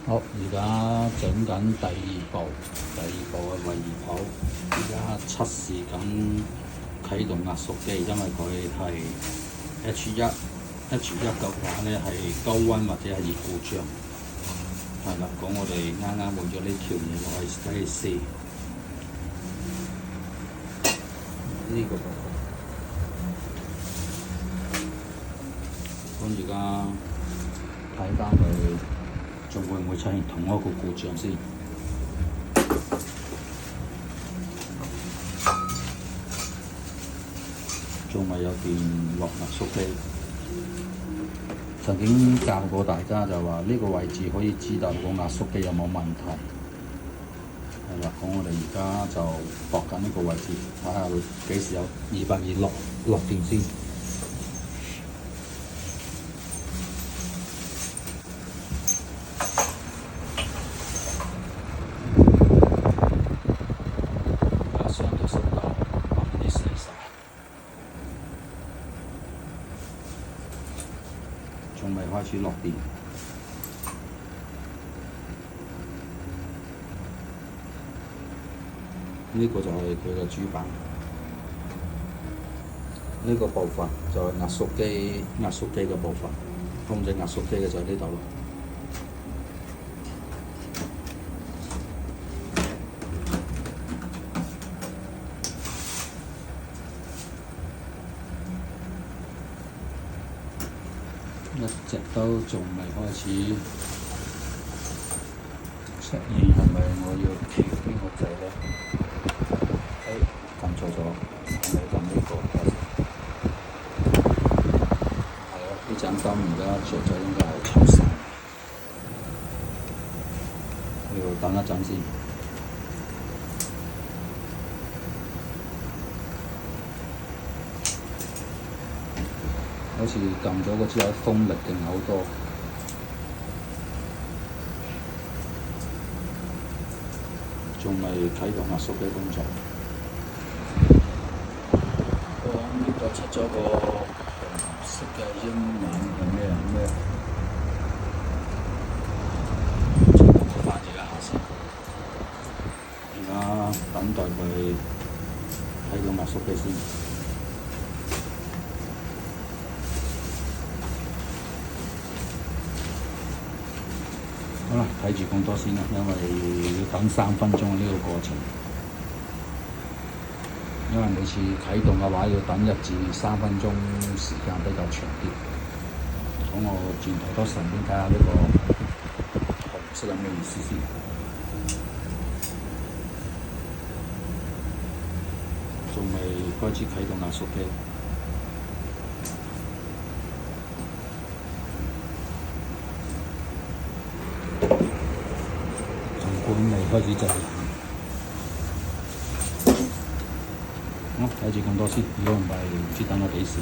好，而家整緊第二步嘅圍熱泡，而家測試緊啟動壓縮機，因為佢係 H1嘅話咧係高溫或者係熱故障，係啦。咁我哋啱啱換咗呢條嘢落去試呢個部分，咁而家睇翻佢。仲會唔會出現同一個故障先？仲未有電落壓縮機。曾經教過大家就話呢個位置可以知道個壓縮機有冇問題。係啦，咁我哋而家就駁緊呢個位置，睇下會幾時有220落電先。仲未開始落電，呢個就係佢嘅主板，呢個部分就係壓縮機嘅部分，控制壓縮機嘅就喺呢度咯。一直都仲未開始出現，係咪我要調邊個掣咧？撳錯咗，係撳呢個。係啊，呢盞燈而家着咗應該係抽晒，要等一陣先。好似撳咗個之後風力勁好多，仲未啟動壓縮機工作。呢個出咗個紅色嘅英文係咩？我翻譯一下先。而家等待佢啟動壓縮機先。好啦，睇住咁多先啦，因為要等3分鐘呢個過程。因為每次啟動嘅話要等1至3分鐘，時間比較長啲。咁我轉頭都順便睇下呢個紅色係咩意思先。仲未開始啟動壓縮機。未開始製冷，好，睇住咁多先，如果唔係唔知等我幾時。